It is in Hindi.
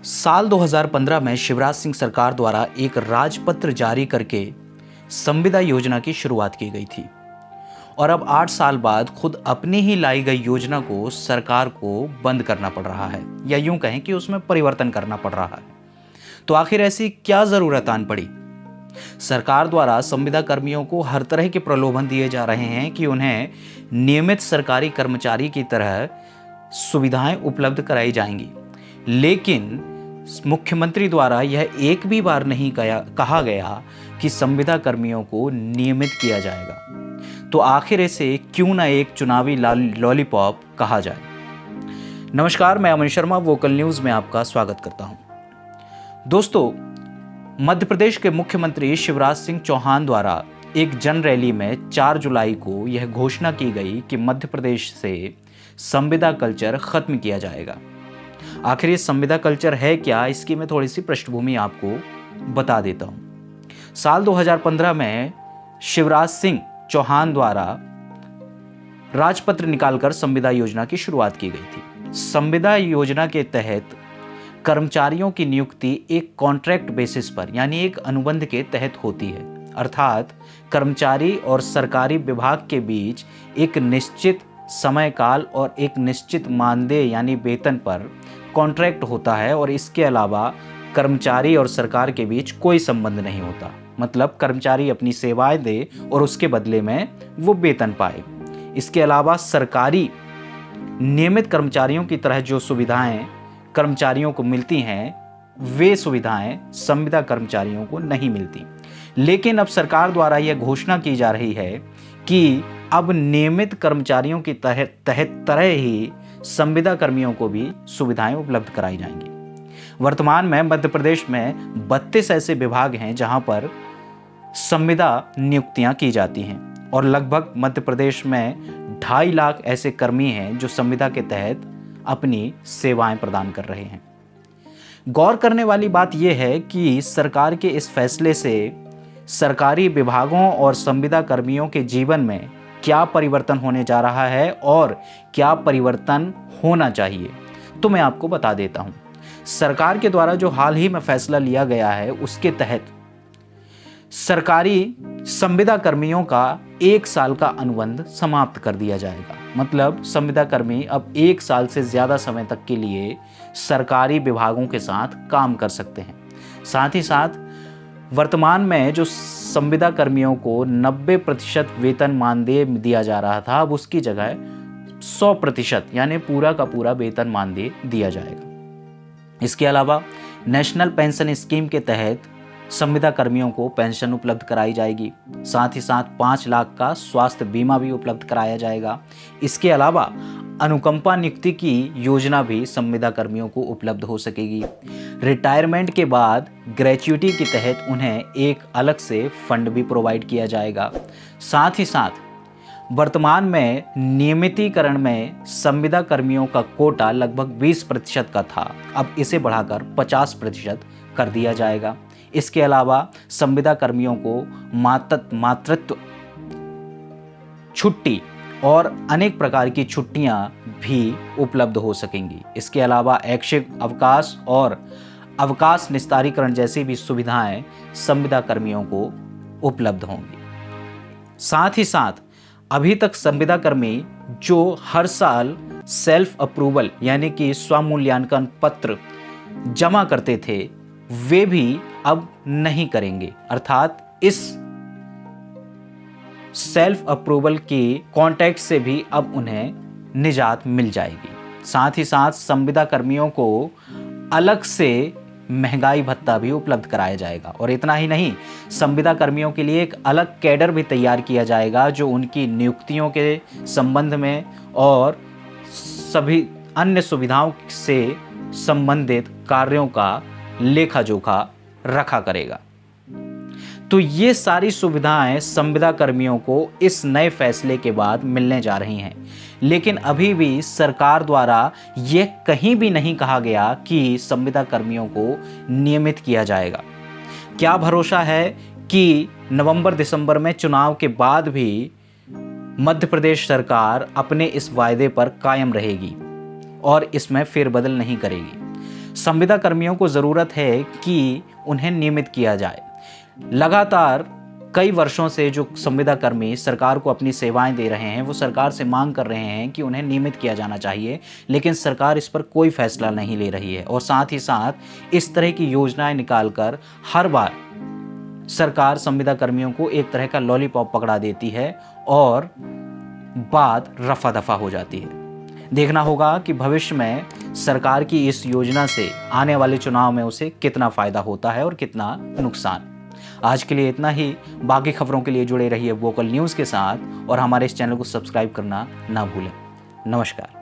साल 2015 में शिवराज सिंह सरकार द्वारा एक राजपत्र जारी करके संविदा योजना की शुरुआत की गई थी और अब 8 साल बाद खुद अपनी ही लाई गई योजना को सरकार को बंद करना पड़ रहा है, या यूं कहें कि उसमें परिवर्तन करना पड़ रहा है। तो आखिर ऐसी क्या जरूरत आन पड़ी? सरकार द्वारा संविदा कर्मियों को हर तरह के प्रलोभन दिए जा रहे हैं कि उन्हें नियमित सरकारी कर्मचारी की तरह सुविधाएं उपलब्ध कराई जाएंगी, लेकिन मुख्यमंत्री द्वारा यह एक भी बार नहीं कहा गया कि संविदा कर्मियों को नियमित किया जाएगा। तो आखिर इसे क्यों ना एक चुनावी लॉलीपॉप कहा जाए। नमस्कार, मैं अमन शर्मा वोकल न्यूज़ में आपका स्वागत करता हूं। दोस्तों, मध्य प्रदेश के मुख्यमंत्री शिवराज सिंह चौहान द्वारा एक जन रैली में 4 जुलाई को यह घोषणा की गई कि मध्य प्रदेश से संविदा कल्चर खत्म किया जाएगा। आखिर ये संविदा कल्चर है क्या, इसकी मैं थोड़ी सी पृष्ठभूमि आपको बता देता हूं। साल 2015 में शिवराज सिंह चौहान द्वारा राजपत्र निकालकर संविदा योजना की शुरुआत की गई थी। संविदा योजना के तहत कर्मचारियों की नियुक्ति एक कॉन्ट्रैक्ट बेसिस पर, यानी एक अनुबंध के तहत होती है। अर्थात कर्मचारी और सरकारी विभाग के बीच एक निश्चित समय काल और एक निश्चित मानदेय यानी वेतन पर कॉन्ट्रैक्ट होता है और इसके अलावा कर्मचारी और सरकार के बीच कोई संबंध नहीं होता। मतलब कर्मचारी अपनी सेवाएं दे और उसके बदले में वो वेतन पाए। इसके अलावा सरकारी नियमित कर्मचारियों की तरह जो सुविधाएं कर्मचारियों को मिलती हैं, वे सुविधाएं संविदा कर्मचारियों को नहीं मिलती। लेकिन अब सरकार द्वारा यह घोषणा की जा रही है कि अब नियमित कर्मचारियों की तहत तरह ही संविदा कर्मियों को भी सुविधाएं उपलब्ध कराई जाएंगी। वर्तमान में मध्य प्रदेश में 32 ऐसे विभाग हैं जहां पर संविदा नियुक्तियां की जाती हैं और लगभग मध्य प्रदेश में 2.5 लाख ऐसे कर्मी हैं जो संविदा के तहत अपनी सेवाएं प्रदान कर रहे हैं। गौर करने वाली बात यह है कि सरकार के इस फैसले से सरकारी विभागों और संविदा कर्मियों के जीवन में क्या परिवर्तन होने जा रहा है और क्या परिवर्तन होना चाहिए, तो मैं आपको बता देता हूं। सरकार के द्वारा जो हाल ही में फैसला लिया गया है, उसके तहत सरकारी संविदा कर्मियों का 1 साल का अनुबंध समाप्त कर दिया जाएगा। मतलब संविदा कर्मी अब 1 साल से ज़्यादा समय तक के लिए सरकारी विभागों के साथ काम कर सकते हैं। साथ ही साथ वर्तमान में जो संविदा कर्मियों को 90% वेतन मानदेय दिया जा रहा था, अब उसकी जगह 100% यानी पूरा का पूरा वेतन मानदेय दिया जाएगा। इसके अलावा नेशनल पेंशन स्कीम के तहत संविदा कर्मियों को पेंशन उपलब्ध कराई जाएगी। साथ ही साथ 5 लाख का स्वास्थ्य बीमा भी उपलब्ध कराया जाएगा। इसके अलावा अनुकंपा नियुक्ति की योजना भी संविदा कर्मियों को उपलब्ध हो सकेगी। रिटायरमेंट के बाद ग्रेच्युटी के तहत उन्हें एक अलग से फंड भी प्रोवाइड किया जाएगा। साथ ही साथ वर्तमान में नियमितीकरण में संविदा कर्मियों का कोटा लगभग 20% का था, अब इसे बढ़ाकर 50% कर दिया जाएगा। इसके अलावा संविदा कर्मियों को मातृत्व छुट्टी और अनेक प्रकार की छुट्टियां भी उपलब्ध हो सकेंगी। इसके अलावा ऐच्छिक अवकाश और अवकाश निस्तारीकरण जैसी भी सुविधाएं संविदा कर्मियों को उपलब्ध होंगी। साथ ही साथ अभी तक संविदा कर्मी जो हर साल सेल्फ अप्रूवल यानी कि स्वमूल्यांकन पत्र जमा करते थे, वे भी अब नहीं करेंगे। अर्थात इस सेल्फ अप्रूवल की कॉन्टैक्ट से भी अब उन्हें निजात मिल जाएगी। साथ ही साथ संविदा कर्मियों को अलग से महंगाई भत्ता भी उपलब्ध कराया जाएगा और इतना ही नहीं, संविदा कर्मियों के लिए एक अलग कैडर भी तैयार किया जाएगा जो उनकी नियुक्तियों के संबंध में और सभी अन्य सुविधाओं से संबंधित कार्यों का लेखा जोखा रखा करेगा। तो ये सारी सुविधाएं संविदा कर्मियों को इस नए फैसले के बाद मिलने जा रही हैं, लेकिन अभी भी सरकार द्वारा ये कहीं भी नहीं कहा गया कि संविदा कर्मियों को नियमित किया जाएगा। क्या भरोसा है कि नवंबर दिसंबर में चुनाव के बाद भी मध्य प्रदेश सरकार अपने इस वायदे पर कायम रहेगी और इसमें फेरबदल नहीं करेगी। संविदा कर्मियों को ज़रूरत है कि उन्हें नियमित किया जाए। लगातार कई वर्षों से जो संविदा कर्मी सरकार को अपनी सेवाएं दे रहे हैं, वो सरकार से मांग कर रहे हैं कि उन्हें नियमित किया जाना चाहिए, लेकिन सरकार इस पर कोई फैसला नहीं ले रही है। और साथ ही साथ इस तरह की योजनाएं निकालकर हर बार सरकार संविदा कर्मियों को एक तरह का लॉलीपॉप पकड़ा देती है और बात रफा दफा हो जाती है। देखना होगा कि भविष्य में सरकार की इस योजना से आने वाले चुनाव में उसे कितना फायदा होता है और कितना नुकसान। आज के लिए इतना ही। बाकी खबरों के लिए जुड़े रहिए वोकल न्यूज़ के साथ और हमारे इस चैनल को सब्सक्राइब करना ना भूलें। नमस्कार।